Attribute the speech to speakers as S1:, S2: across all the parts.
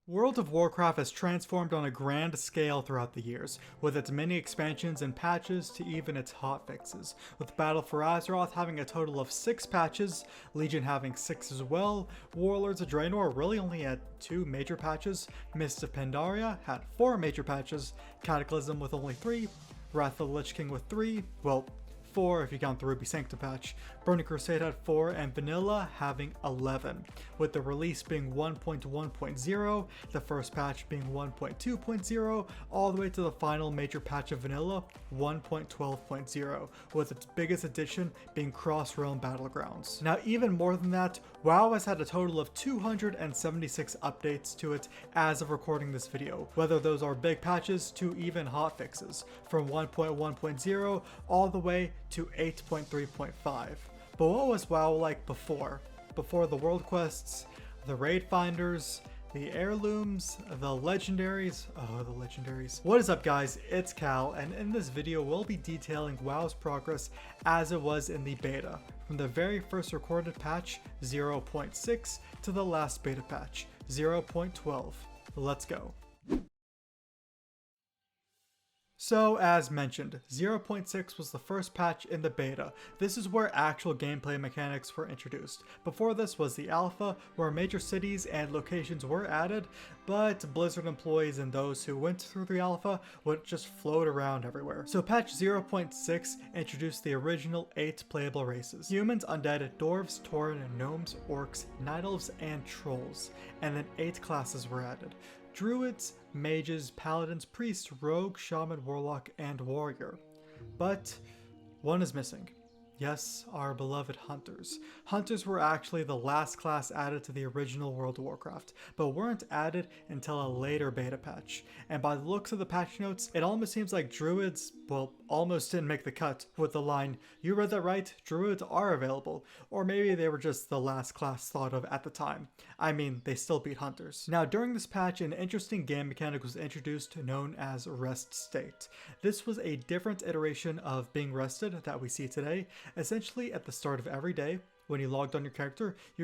S1: World of Warcraft has transformed on a grand scale throughout the years, with its many expansions and patches to even its hotfixes, with Battle for Azeroth having a total of 6 patches, Legion having 6 as well, Warlords of Draenor really only had 2 major patches, Mists of Pandaria had 4 major patches, Cataclysm with only 3, Wrath of the Lich King with 3, well, 4 if you count the Ruby Sanctum patch, Burning Crusade had 4, and Vanilla having 11, with the release being 1.1.0, the first patch being 1.2.0, all the way to the final major patch of Vanilla, 1.12.0, with its biggest addition being Cross-Realm Battlegrounds. Now even more than that, WoW has had a total of 276 updates to it as of recording this video, whether those are big patches to even hotfixes, from 1.1.0 all the way to 8.3.5. But what was WoW like before? Before the world quests, the raid finders, the heirlooms, the legendaries. Oh, the legendaries. What is up guys, it's Cal, and in this video we'll be detailing WoW's progress as it was in the beta, from the very first recorded patch 0.6 to the last beta patch 0.12. Let's go. So as mentioned, 0.6 was the first patch in the beta. This is where actual gameplay mechanics were introduced. Before this was the alpha, where major cities and locations were added, but Blizzard employees and those who went through the alpha would just float around everywhere. So patch 0.6 introduced the original 8 playable races: humans, undead, dwarves, tauren, gnomes, orcs, night elves, and trolls. And then 8 classes were added: druids, mages, paladins, priests, rogue, shaman, warlock, and warrior. But one is missing. Yes, our beloved hunters. Hunters were actually the last class added to the original World of Warcraft, but weren't added until a later beta patch. And by the looks of the patch notes, it almost seems like druids, well, almost didn't make the cut with the line, "You read that right, druids are available." Or maybe they were just the last class thought of at the time. I mean, they still beat hunters. Now during this patch, an interesting game mechanic was introduced known as rest state. This was a different iteration of being rested that we see today. Essentially, at the start of every day, when you logged on your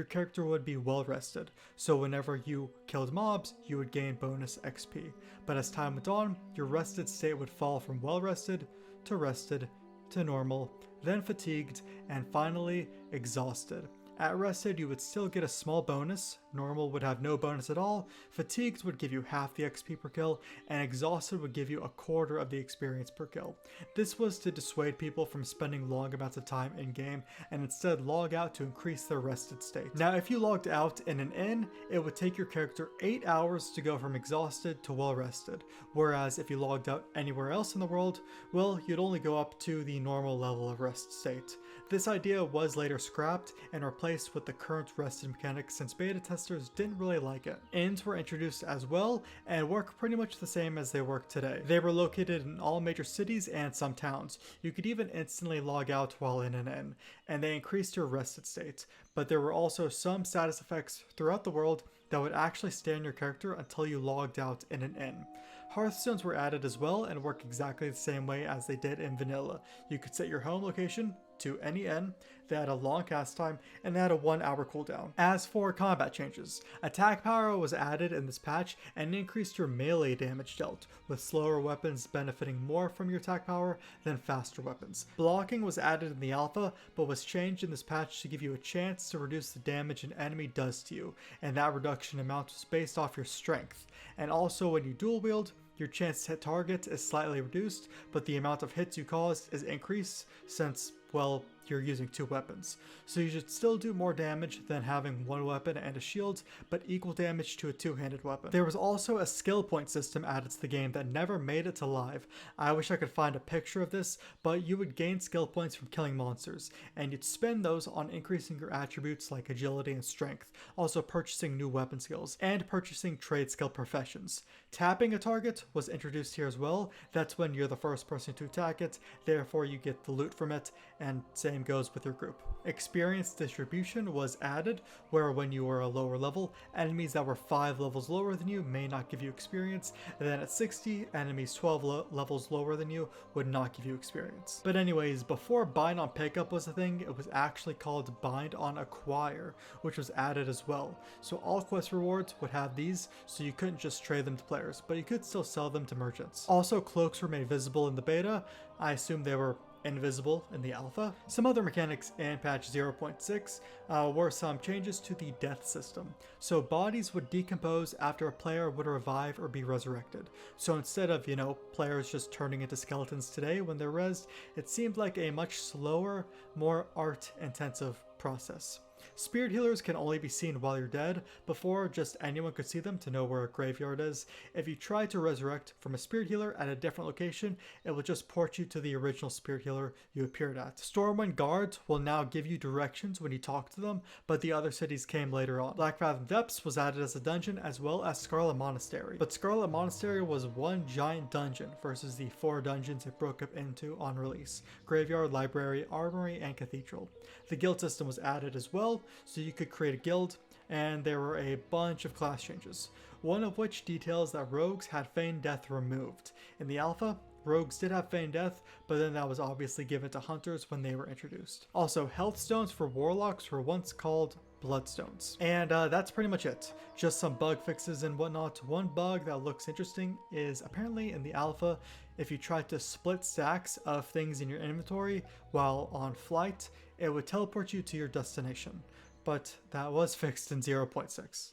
S1: character would be well rested. So whenever you killed mobs, you would gain bonus XP. But as time went on, your rested state would fall from well rested to normal, then fatigued, and finally exhausted. At rested, you would still get a small bonus, normal would have no bonus at all, fatigued would give you half the XP per kill, and exhausted would give you a quarter of the experience per kill. This was to dissuade people from spending long amounts of time in game and instead log out to increase their rested state. Now if you logged out in an inn, it would take your character 8 hours to go from exhausted to well rested, whereas if you logged out anywhere else in the world, well, you'd only go up to the normal level of rest state. This idea was later scrapped and replaced with the current rested mechanic since beta testers didn't really like it. Inns were introduced as well and work pretty much the same as they work today. They were located in all major cities and some towns. You could even instantly log out while in an inn, and they increased your rested state. But there were also some status effects throughout the world that would actually stay on your character until you logged out in an inn. Hearthstones were added as well and work exactly the same way as they did in vanilla. You could set your home location to any inn, they had a long cast time, and they had a 1 hour cooldown. As for combat changes, attack power was added in this patch and increased your melee damage dealt, with slower weapons benefiting more from your attack power than faster weapons. Blocking was added in the alpha, but was changed in this patch to give you a chance to reduce the damage an enemy does to you, and that reduction amount was based off your strength. And also when you dual wield, your chance to hit targets is slightly reduced, but the amount of hits you cause is increased since, well, you're using 2 weapons. So you should still do more damage than having 1 weapon and a shield, but equal damage to a 2-handed weapon. There was also a skill point system added to the game that never made it to live. I wish I could find a picture of this, but you would gain skill points from killing monsters, and you'd spend those on increasing your attributes like agility and strength, also purchasing new weapon skills, and purchasing trade skill professions. Tapping a target was introduced here as well. That's when you're the first person to attack it, therefore you get the loot from it, and same same goes with your group. Experience distribution was added, where when you were a lower level, enemies that were 5 levels lower than you may not give you experience, and then at 60, enemies 12 levels lower than you would not give you experience. But anyways, before bind on pickup was a thing, it was actually called bind on acquire, which was added as well. So all quest rewards would have these, so you couldn't just trade them to players, but you could still sell them to merchants. Also, cloaks were made visible in the beta. I assume they were invisible in the alpha. Some other mechanics in patch 0.6 were some changes to the death system. So bodies would decompose after a player would revive or be resurrected. So instead of, players just turning into skeletons today when they're rezzed, it seemed like a much slower, more art intensive process. Spirit healers can only be seen while you're dead. Before, just anyone could see them to know where a graveyard is. If you try to resurrect from a spirit healer at a different location, it will just port you to the original spirit healer you appeared at. Stormwind guards will now give you directions when you talk to them, but the other cities came later on. Black Fathom Depths was added as a dungeon, as well as Scarlet Monastery. But Scarlet Monastery was one giant dungeon versus the 4 dungeons it broke up into on release: Graveyard, Library, Armory, and Cathedral. The guild system was added as well, so you could create a guild, and there were a bunch of class changes, one of which details that rogues had feigned death removed. In the alpha, rogues did have feigned death, but then that was obviously given to hunters when they were introduced. Also, health stones for warlocks were once called bloodstones. And that's pretty much it. Just some bug fixes and whatnot. One bug that looks interesting is apparently in the alpha, if you tried to split stacks of things in your inventory while on flight, it would teleport you to your destination. But that was fixed in 0.6.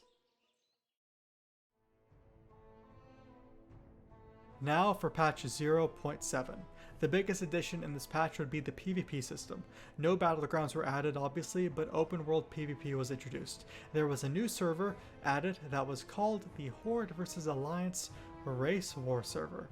S1: Now for patch 0.7. The biggest addition in this patch would be the PvP system. No battlegrounds were added obviously, but open world PvP was introduced. There was a new server added that was called the Horde vs Alliance Race War server.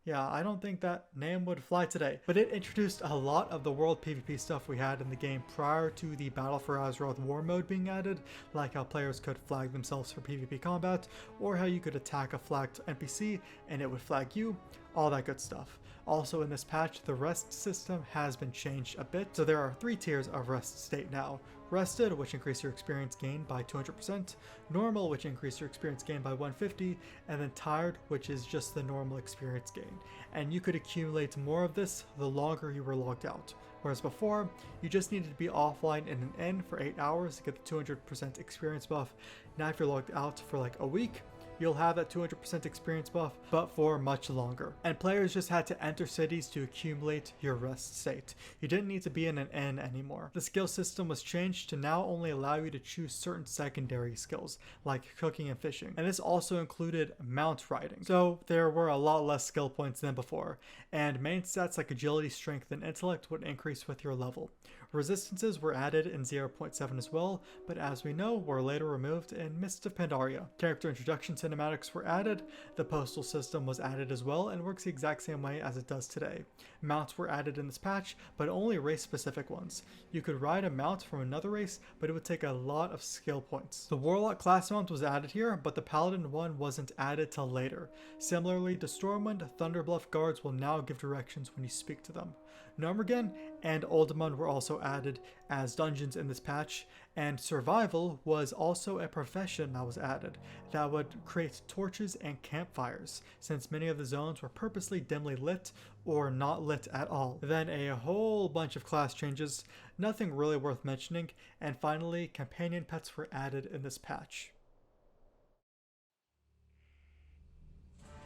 S1: Yeah, I don't think that name would fly today, but it introduced a lot of the world PvP stuff we had in the game prior to the Battle for Azeroth War mode being added, like how players could flag themselves for PvP combat, or how you could attack a flagged NPC and it would flag you, all that good stuff. Also in this patch, the rest system has been changed a bit, so there are 3 tiers of rest state now. Rested, which increase your experience gain by 200%, normal, which increase your experience gain by 150, and then tired, which is just the normal experience gain. And you could accumulate more of this the longer you were logged out. Whereas before, you just needed to be offline in an inn for 8 hours to get the 200% experience buff. Now if you're logged out for like a week, you'll have that 200% experience buff, but for much longer. And players just had to enter cities to accumulate your rest state. You didn't need to be in an inn anymore. The skill system was changed to now only allow you to choose certain secondary skills, like cooking and fishing. And this also included mount riding. So there were a lot less skill points than before, and main stats like agility, strength, and intellect would increase with your level. Resistances were added in 0.7 as well, but as we know, were later removed in Mist of Pandaria. Character introduction cinematics were added, the postal system was added as well, and works the exact same way as it does today. Mounts were added in this patch, but only race-specific ones. You could ride a mount from another race, but it would take a lot of skill points. The Warlock class mount was added here, but the Paladin one wasn't added till later. Similarly to Stormwind, Thunderbluff guards will now give directions when you speak to them. Gnomergen and Oldemon were also added as dungeons in this patch, and survival was also a profession that was added that would create torches and campfires, since many of the zones were purposely dimly lit or not lit at all. Then a whole bunch of class changes, nothing really worth mentioning, and finally companion pets were added in this patch.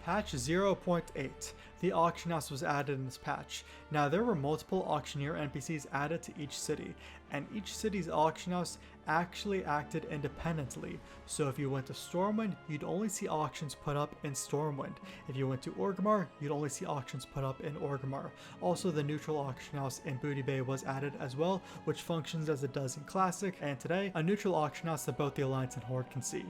S1: Patch 0.8. The auction house was added in this patch. Now there were multiple auctioneer NPCs added to each city, and each city's auction house actually acted independently. So if you went to Stormwind, you'd only see auctions put up in Stormwind. If you went to Orgrimmar, you'd only see auctions put up in Orgrimmar. Also, the neutral auction house in Booty Bay was added as well, which functions as it does in Classic, and today, a neutral auction house that both the Alliance and Horde can see.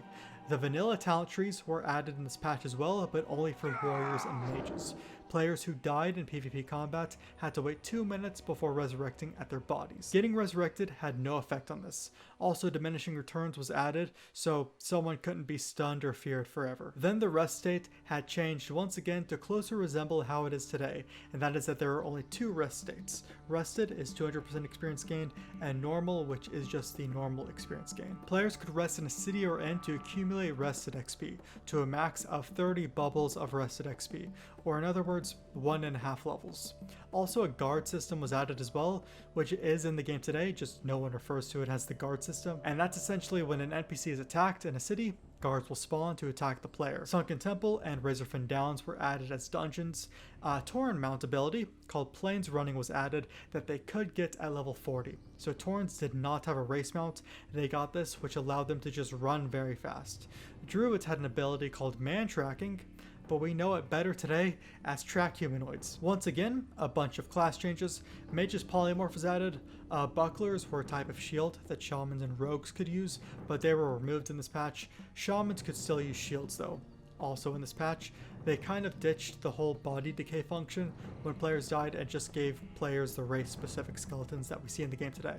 S1: The vanilla talent trees were added in this patch as well, but only for warriors and mages. Players who died in PvP combat had to wait 2 minutes before resurrecting at their bodies. Getting resurrected had no effect on this. Also, diminishing returns was added, so someone couldn't be stunned or feared forever. Then the rest state had changed once again to closer resemble how it is today, and that is that there are only 2 rest states. Rested is 200% experience gained, and normal, which is just the normal experience gain. Players could rest in a city or inn to accumulate rested XP, to a max of 30 bubbles of rested XP, or in other words, 1.5 levels. Also, a guard system was added as well, which is in the game today, just no one refers to it as the guard system, and that's essentially when an NPC is attacked in a city, guards will spawn to attack the player. Sunken Temple and Razorfin Downs were added as dungeons. Tauren mount ability, called Plains Running, was added that they could get at level 40. So Taurens did not have a race mount, they got this, which allowed them to just run very fast. Druids had an ability called Man Tracking, but we know it better today as Track Humanoids. Once again, a bunch of class changes. Mage's Polymorph was added. Bucklers were a type of shield that shamans and rogues could use, but they were removed in this patch. Shamans could still use shields though. Also in this patch, they kind of ditched the whole body decay function when players died and just gave players the race-specific skeletons that we see in the game today.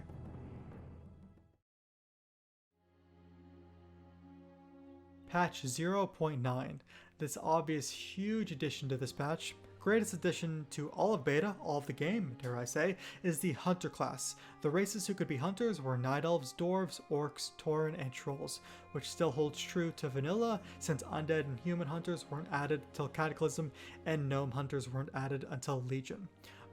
S1: Patch 0.9. This obvious huge addition to this patch, greatest addition to all of beta, all of the game, dare I say, is the Hunter class. The races who could be hunters were Night Elves, Dwarves, Orcs, Tauren, and Trolls, which still holds true to vanilla since Undead and Human Hunters weren't added until Cataclysm, and Gnome Hunters weren't added until Legion.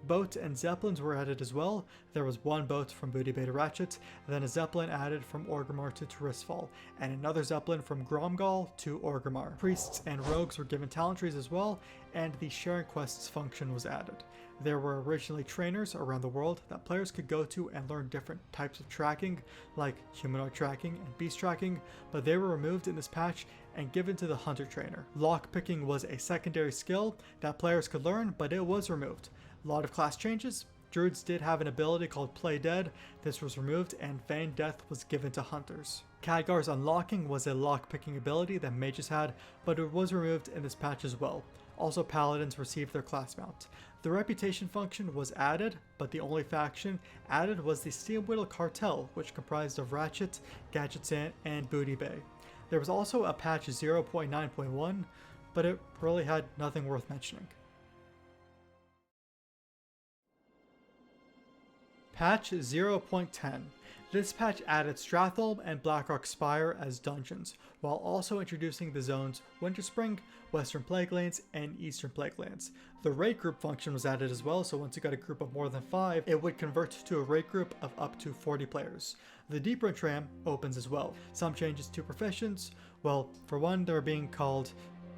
S1: Boat and Zeppelins were added as well. There was one boat from Booty Beta Ratchet, then a Zeppelin added from Orgrimmar to Tirisfal, and another Zeppelin from Gromgal to Orgrimmar. Priests and Rogues were given talent trees as well, and the Sharing Quests function was added. There were originally trainers around the world that players could go to and learn different types of tracking, like humanoid tracking and beast tracking, but they were removed in this patch and given to the Hunter trainer. Lockpicking was a secondary skill that players could learn, but it was removed. A lot of class changes. Druids did have an ability called Play Dead. This was removed and Feigned Death was given to Hunters. Khadgar's Unlocking was a lockpicking ability that mages had, but it was removed in this patch as well. Also, Paladins received their class mount. The Reputation function was added, but the only faction added was the Steamwheel Cartel, which comprised of Ratchet, Gadgetzan, and Booty Bay. There was also a patch 0.9.1, but it really had nothing worth mentioning. Patch 0.10. This patch added Stratholme and Blackrock Spire as dungeons, while also introducing the zones Winterspring, Western Plaguelands, and Eastern Plaguelands. The raid group function was added as well, so once you got a group of more than 5, it would convert to a raid group of up to 40 players. The Deep Run Tram opens as well. Some changes to professions. Well, for one, they're being called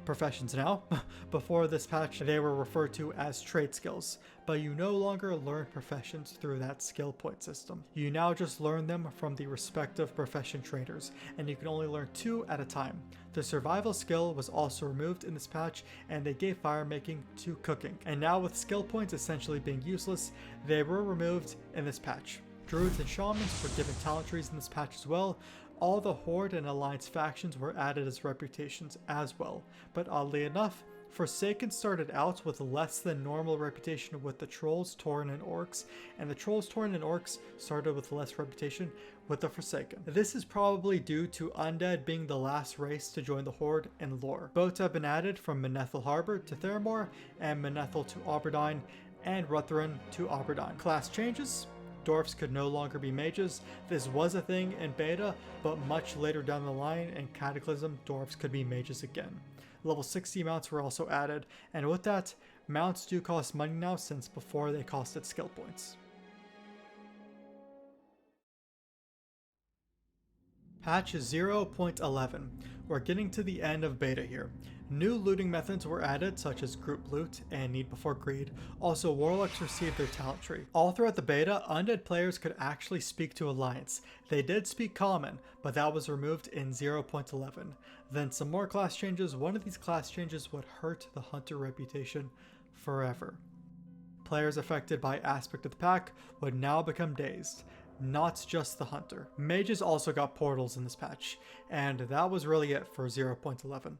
S1: professions now. Before this patch, they were referred to as trade skills, but you no longer learn professions through that skill point system. You now just learn them from the respective profession traders, and you can only learn 2 at a time. The survival skill was also removed in this patch, and they gave fire making to cooking. And now with skill points essentially being useless, they were removed in this patch. Druids and Shamans were given talent trees in this patch as well. All the Horde and Alliance factions were added as reputations as well, but oddly enough, Forsaken started out with less than normal reputation with the Trolls, Tauren, and Orcs, and the Trolls, Tauren, and Orcs started with less reputation with the Forsaken. This is probably due to Undead being the last race to join the Horde in lore. Boats have been added from Menethil Harbor to Theramore, and Menethil to Auberdine, and Ruthven to Auberdine. Class changes. Dwarfs could no longer be mages. This was a thing in beta, but much later down the line in Cataclysm, dwarves could be mages again. Level 60 mounts were also added, and with that, mounts do cost money now since before they costed skill points. Patch 0.11. We're getting to the end of beta here. New looting methods were added, such as group loot and need before greed. Also, warlocks received their talent tree. All throughout the beta, undead players could actually speak to Alliance. They did speak common, but that was removed in 0.11. Then some more class changes. One of these class changes would hurt the hunter reputation forever. Players affected by Aspect of the Pack would now become dazed. Not just the hunter. Mages also got portals in this patch, and that was really it for 0.11.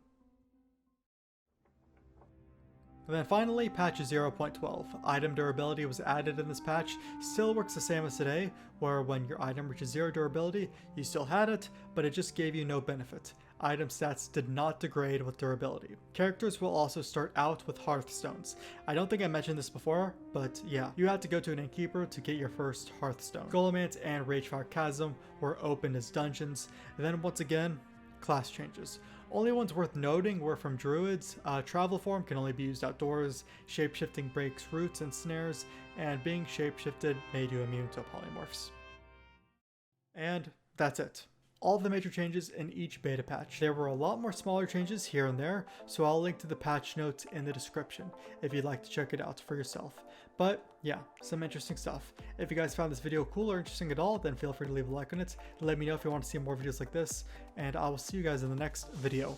S1: And then finally, patch 0.12. Item durability was added in this patch. Still works the same as today, where when your item reaches 0 durability, you still had it, but it just gave you no benefit. Item stats did not degrade with durability. Characters will also start out with Hearthstones. I don't think I mentioned this before, but yeah, you had to go to an innkeeper to get your first Hearthstone. Golemant and Ragefire Chasm were opened as dungeons, and then once again, class changes. Only ones worth noting were from druids. Travel form can only be used outdoors, shapeshifting breaks roots and snares, and being shapeshifted made you immune to polymorphs. And that's it. All of the major changes in each beta patch. There were a lot more smaller changes here and there, so I'll link to the patch notes in the description if you'd like to check it out for yourself. But yeah, some interesting stuff. If you guys found this video cool or interesting at all, then feel free to leave a like on it. Let me know if you want to see more videos like this, and I will see you guys in the next video.